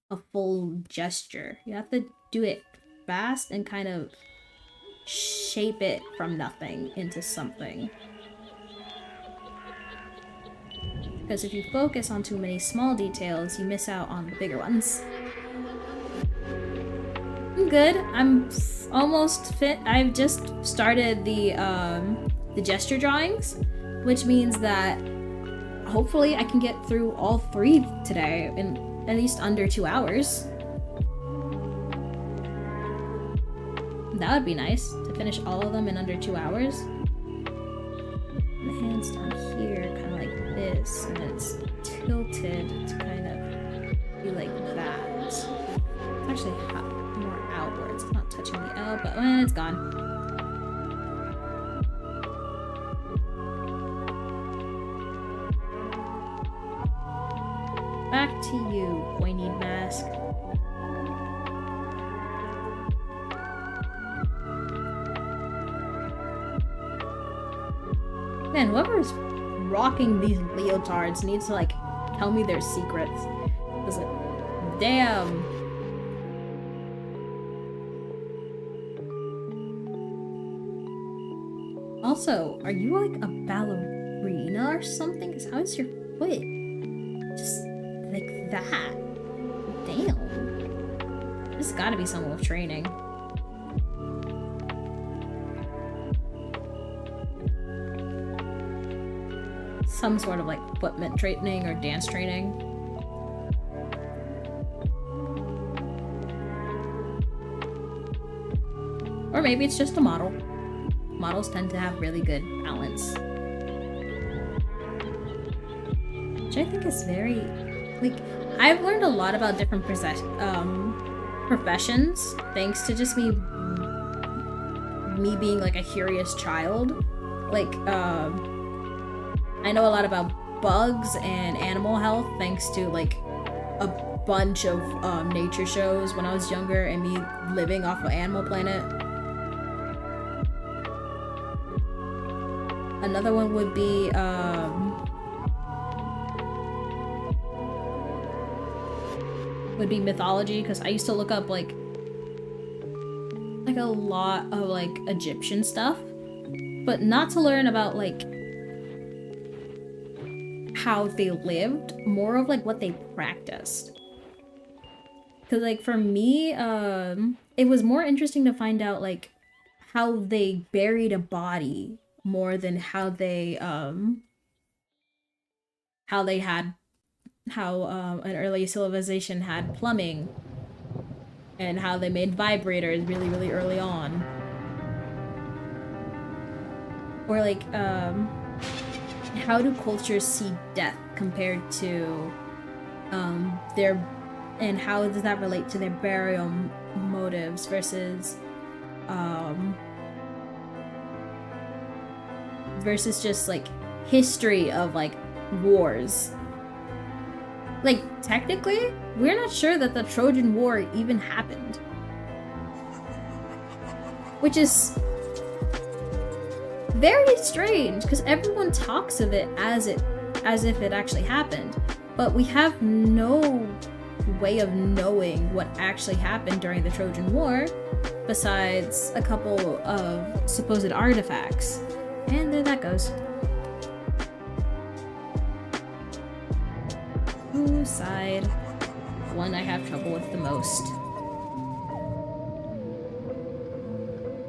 a full gesture. You have to do it fast and kind of shape it from nothing into something. Because if you focus on too many small details, you miss out on the bigger ones. I'm good. I'm almost fit. I've just started the gesture drawings, which means that hopefully I can get through all 3 today in at least under 2 hours. That would be nice, to finish all of them in under 2 hours. And the hands down here, kind of like this, and it's tilted to kind of be like that. It's actually more outwards. It's not touching the elbow, and it's gone. Back to you, pointy mask. Man, whoever's rocking these leotards needs to, like, tell me their secrets. Damn. Also, are you, like, a ballerina or something? Because how is your foot? Just like that. Damn. This has gotta be someone with training. Some sort of like footment training or dance training. Or maybe it's just a model. Models tend to have really good balance. Which I think is very... like, I've learned a lot about different professions thanks to just me being like a curious child. Like, I know a lot about bugs and animal health thanks to like a bunch of nature shows when I was younger and me living off of Animal Planet. Another one would be mythology, because I used to look up like a lot of like Egyptian stuff, but not to learn about like how they lived, more of like what they practiced. Because like for me, it was more interesting to find out like how they buried a body more than how an early civilization had plumbing and how they made vibrators really, really early on. Or like, how do cultures see death compared to their, and how does that relate to their burial motives versus just like history of like wars. Like technically, we're not sure that the Trojan War even happened, which is very strange because everyone talks of it as if it actually happened, but we have no way of knowing what actually happened during the Trojan War besides a couple of supposed artifacts. And there that goes. Ooh, side. One I have trouble with the most.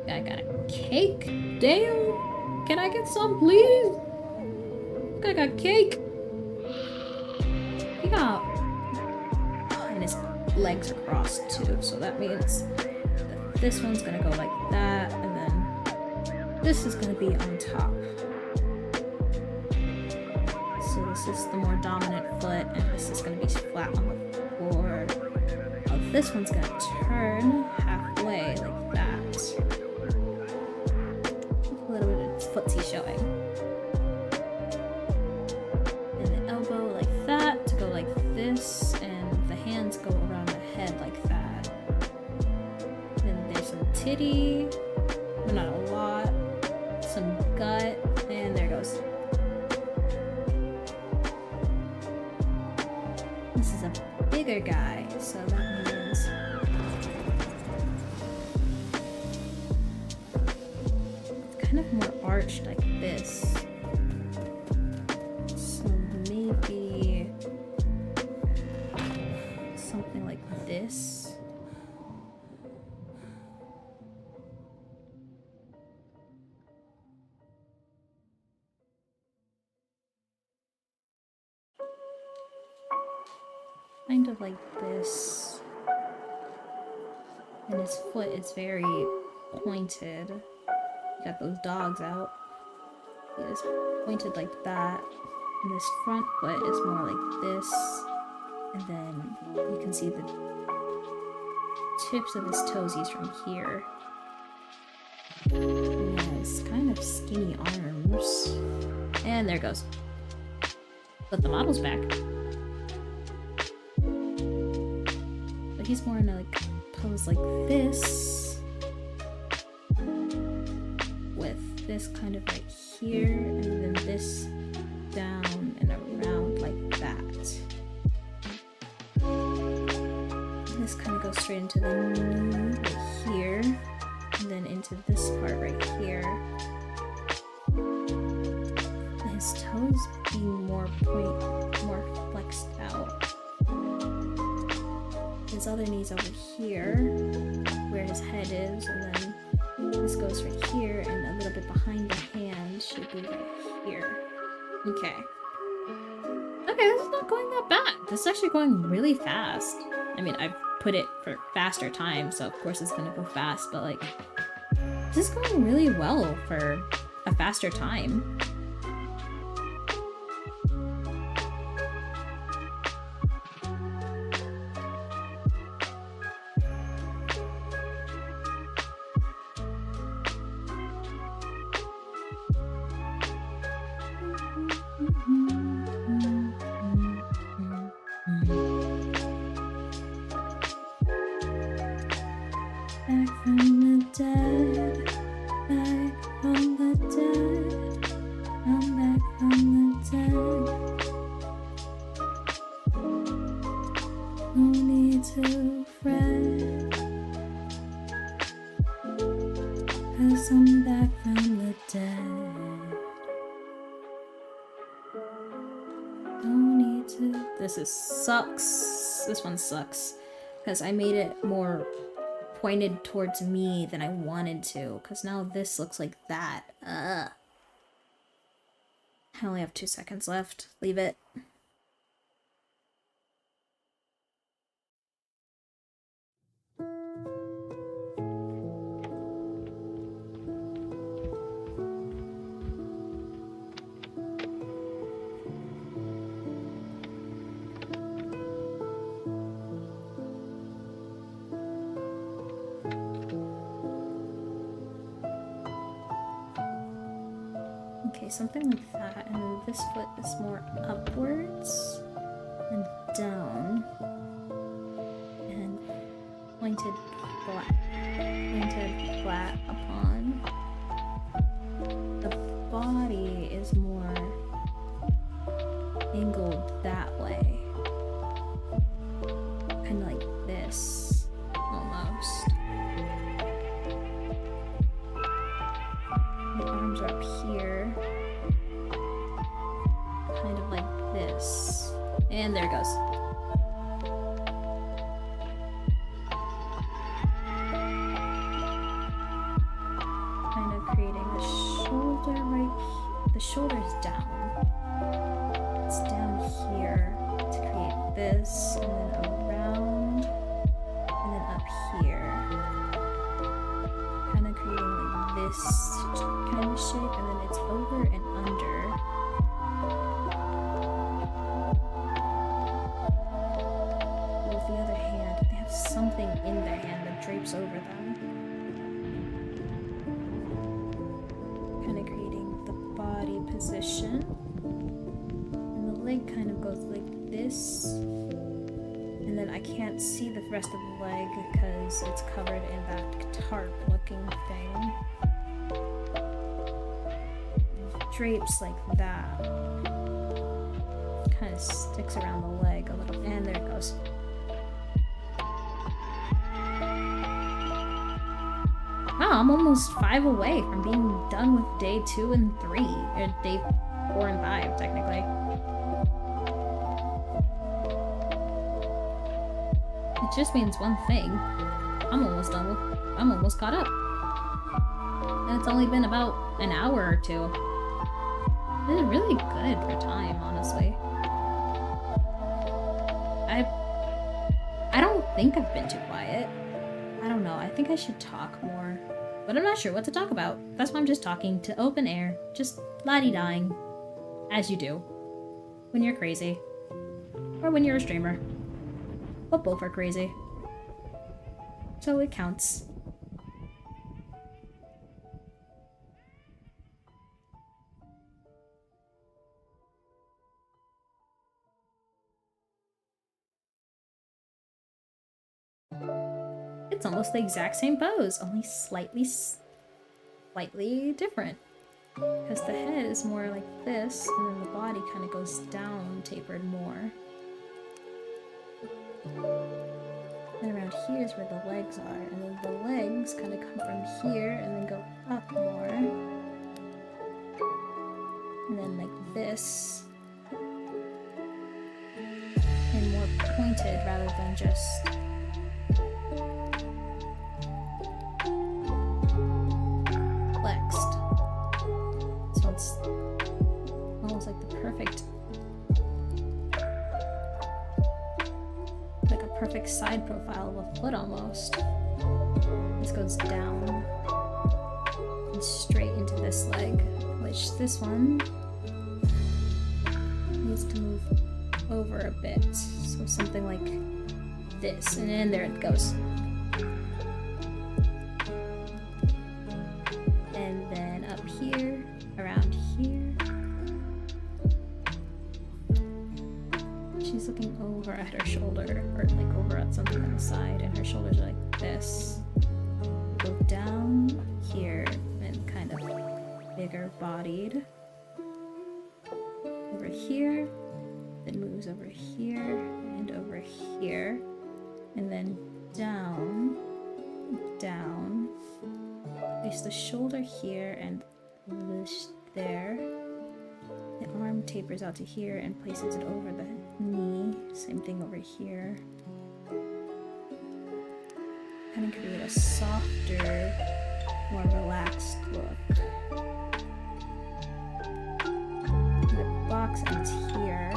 I got a cake? Damn! Can I get some, please? I got cake! He got... Oh, and his legs are crossed too, so that means that this one's gonna go like that, and then this is gonna be on top. So this is the more dominant foot, and this is gonna be flat on the floor. Oh, this one's gonna turn halfway like that. A little bit of footsie showing. And the elbow like that to go like this, and the hands go around the head like that. Then there's some titty, but not a lot. Some gut, and there goes. This is a bigger guy, so that means it's kind of more arched like this. So maybe kind of like this. And his foot is very pointed. You got those dogs out. He is pointed like that. And his front foot is more like this. And then you can see the tips of his toesies from here. He has kind of skinny arms. And there it goes. But the model's back. But he's more in a like pose like this. With this kind of right here, and then this down and around like that. This kind of goes straight into the knee right here, and then into this part right here. And his toes being more flexed out. His other knee's over here, where his head is, and then this goes right here, and a little bit behind the hand should be right here. Okay. Okay, this is not going that bad. This is actually going really fast. I mean, I've put it for faster time, so of course it's gonna go fast, but like, this is going really well for a faster time. Back from the dead, back from the dead, I'm back from the dead. No need to fret, 'cause I'm back from the dead. Don't need to. This sucks. This one sucks. Because I made it more pointed towards me than I wanted to, because now this looks like that. Ugh. I only have 2 seconds left. Leave it. Okay, something like that, and then this foot is more upwards and down and pointed flat upon. The body is more angled that way, kind of like this almost. The arms are up here, kind of like this, and there it goes. Kind of creating the shoulder the shoulder's down. It's down here to create this, and then around, and then up here. Kind of creating like this kind of shape, and then it's over and under. With the other hand, they have something in their hand that drapes over them. Kind of creating the body position. And the leg kind of goes like this. And then I can't see the rest of the leg because it's covered in that tarp looking thing. Drapes like that. Kind of sticks around the leg a little, and there it goes. Wow, I'm almost 5 away from being done with day 2 and 3, or day 4 and 5 technically. It just means one thing. I'm almost caught up. And it's only been about an hour or 2. This is really good for time, honestly. I think I've been too quiet. I don't know, I think I should talk more. But I'm not sure what to talk about. That's why I'm just talking to open air, just la-di-dying. As you do. When you're crazy. Or when you're a streamer. But both are crazy. So it counts. It's almost the exact same pose, only slightly different. Because the head is more like this, and then the body kind of goes down, tapered more. And around here is where the legs are, and then the legs kind of come from here and then go up more. And then like this. And more pointed rather than just flexed. So it's almost like the perfect side profile of a foot almost. This goes down and straight into this leg, which this one needs to move over a bit. So something like this, and then there it goes. And then up here, around here, she's looking over at her shoulder, or like over at something on the side, and her shoulders are like this. Go down here, and kind of bigger bodied. Over here, then moves over here, and over here, and then down, down. Place the shoulder here, and this there. The arm tapers out to here and places it over the knee. Same thing over here. Kind of create a softer, more relaxed look. The box ends here.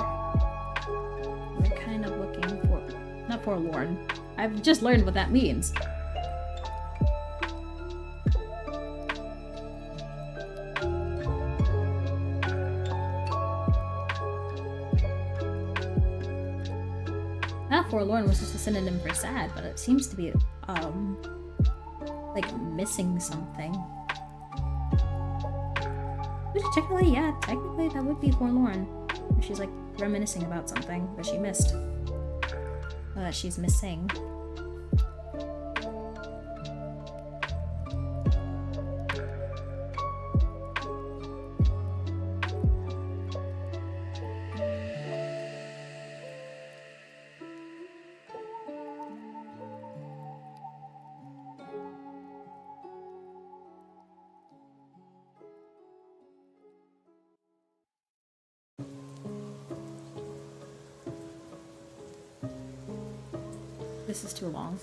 We're kind of looking for, not forlorn. I've just learned what that means. Forlorn was just a synonym for sad, but it seems to be, like missing something. Which technically, yeah, technically that would be forlorn. She's like reminiscing about something that she missed. Or that she's missing. This is too long.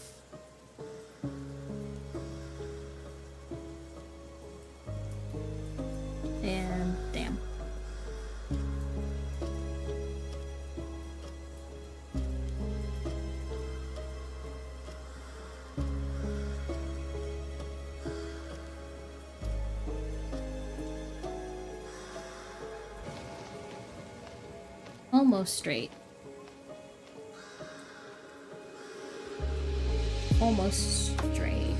And damn. Almost straight. Almost straight.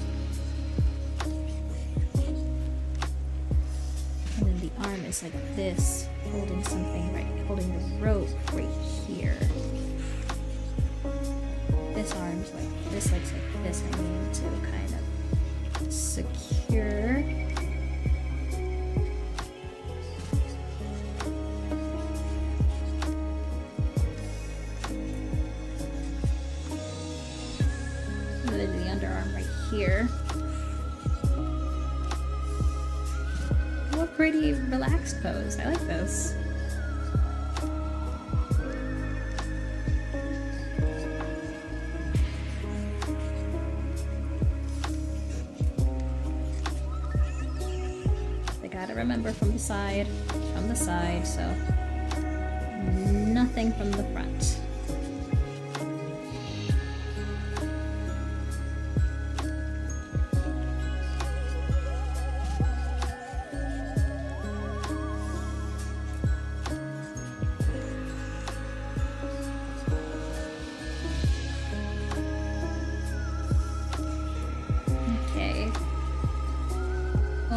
And then the arm is like this, holding something right, holding the rope right here. This arm's like this, leg's like this. I need to kind of secure. Here. What a pretty relaxed pose. I like this. I gotta remember from the side, so nothing from the front.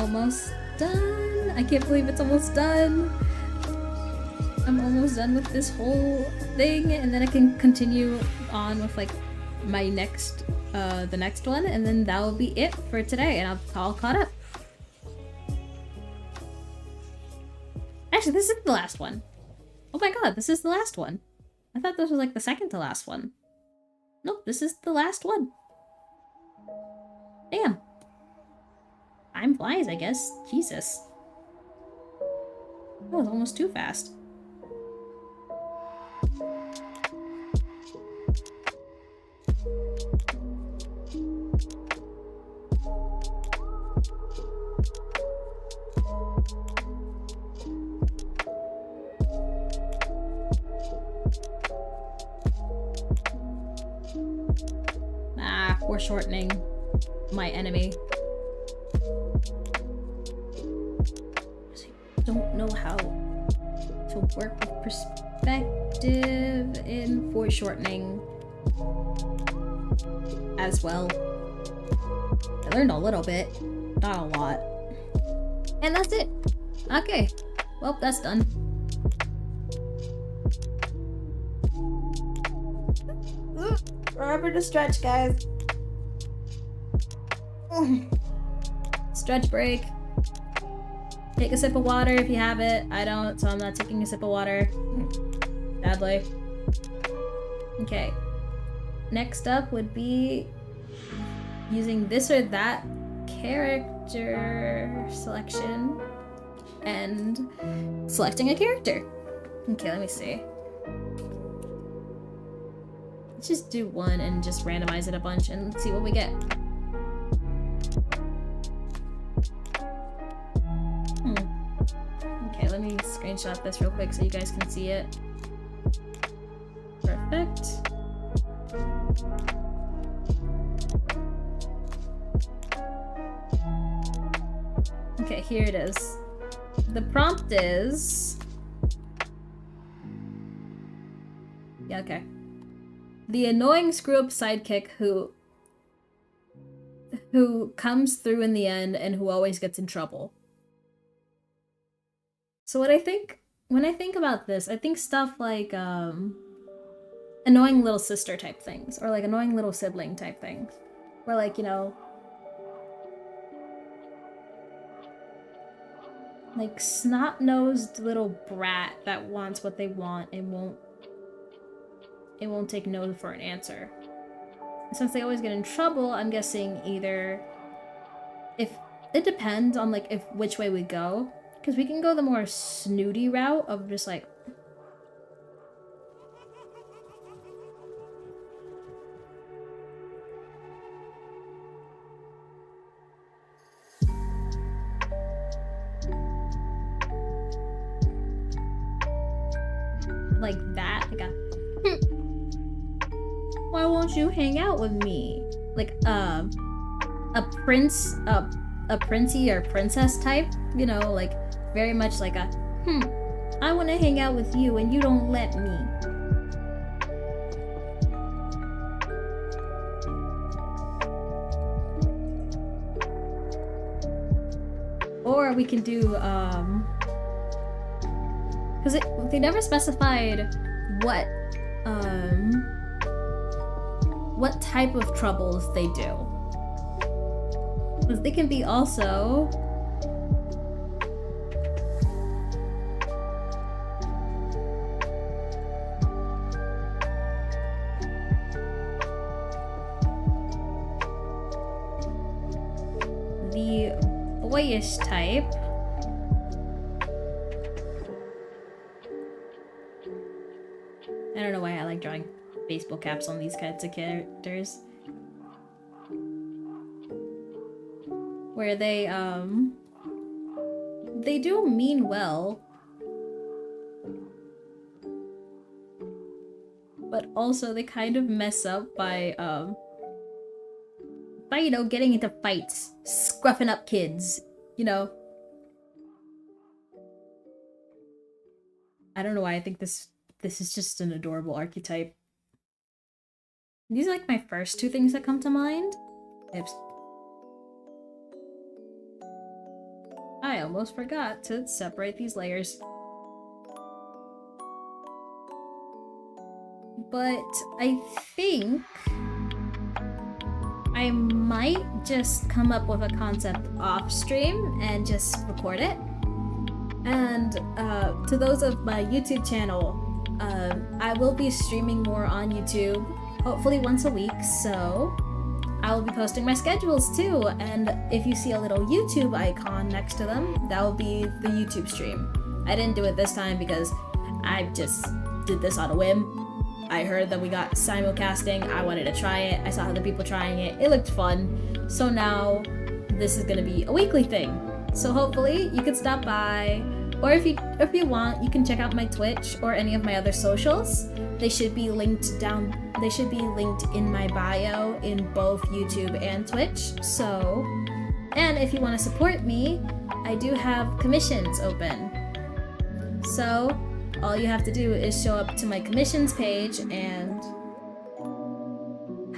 almost done. I can't believe it's almost done. I'm almost done with this whole thing, and then I can continue on with like my next, the next one, and then that will be it for today, and I'll all caught up. Actually, this is the last one. Oh my god, this is the last one. I thought this was like the second to last one. Nope, this is the last one. Damn. Time flies, I guess. Jesus. That was almost too fast. Ah, foreshortening. My enemy. Don't know how to work with perspective in foreshortening as well. I learned a little bit, not a lot. And that's it. Okay, well, that's done. Remember to stretch, guys. Stretch break. Take a sip of water if you have it. I don't, so I'm not taking a sip of water. Sadly. Okay. Next up would be using this or that character selection and selecting a character. Okay, let me see. Let's just do one and just randomize it a bunch and see what we get. Okay, let me screenshot this real quick so you guys can see it. Perfect. Okay, here it is. The prompt is... Yeah, okay. The annoying screw-up sidekick who comes through in the end and who always gets in trouble. So when I think about this, I think stuff like annoying little sister type things, or like annoying little sibling type things, where like, you know, like snot-nosed little brat that wants what they want and won't take no for an answer. Since they always get in trouble, I'm guessing either if it depends on like which way we go. Because we can go the more snooty route of just like... like that, like a... Why won't you hang out with me? Like, a princey or princess type, you know, like... Very much like a, I want to hang out with you and you don't let me. Or we can do, because they never specified what type of troubles they do. Because they can be also... boyish type. I don't know why I like drawing baseball caps on these kinds of characters. Where they do mean well, but also they kind of mess up by you know, getting into fights, scruffing up kids, you know. I don't know why I think this is just an adorable archetype. These are like my first two things that come to mind. Oops. I almost forgot to separate these layers. But I think I might just come up with a concept off stream and just record it. And to those of my YouTube channel, I will be streaming more on YouTube, hopefully once a week, so I will be posting my schedules too. And if you see a little YouTube icon next to them, that will be the YouTube stream. I didn't do it this time because I just did this on a whim. I heard that we got simulcasting, I wanted to try it, I saw other people trying it, it looked fun, so now this is gonna be a weekly thing. So hopefully you can stop by, or if you want, you can check out my Twitch or any of my other socials. They should be linked in my bio in both YouTube and Twitch. So, and if you want to support me, I do have commissions open. So, all you have to do is show up to my commissions page and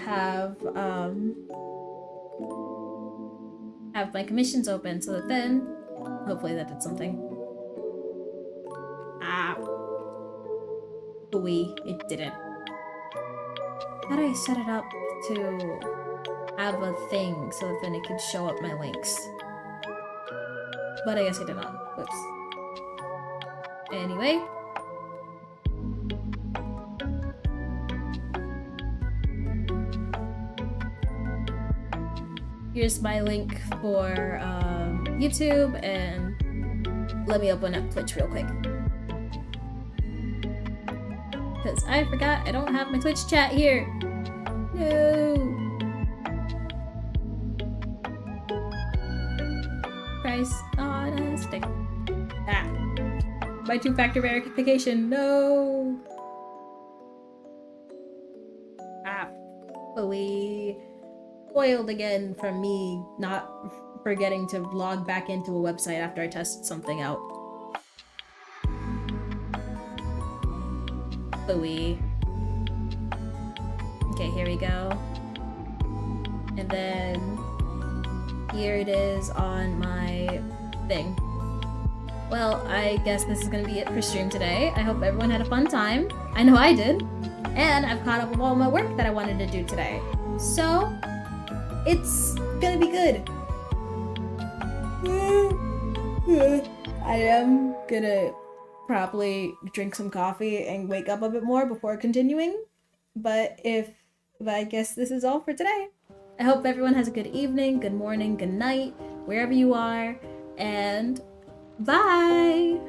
have my commissions open, so that then, hopefully that did something. It didn't. How do I set it up to have a thing so that then it could show up my links? But I guess I did not. Whoops. Anyway. Here's my link for YouTube, and let me open up Twitch real quick. Because I forgot I don't have my Twitch chat here. No. Christ honesty. My two-factor verification. No. We spoiled again from me not forgetting to log back into a website after I tested something out. Okay, here we go. And then here it is on my thing. Well, I guess this is gonna be it for stream today. I hope everyone had a fun time. I know I did. And I've caught up with all my work that I wanted to do today. So, it's gonna be good. I am gonna probably drink some coffee and wake up a bit more before continuing. But I guess this is all for today. I hope everyone has a good evening, good morning, good night, wherever you are, and bye!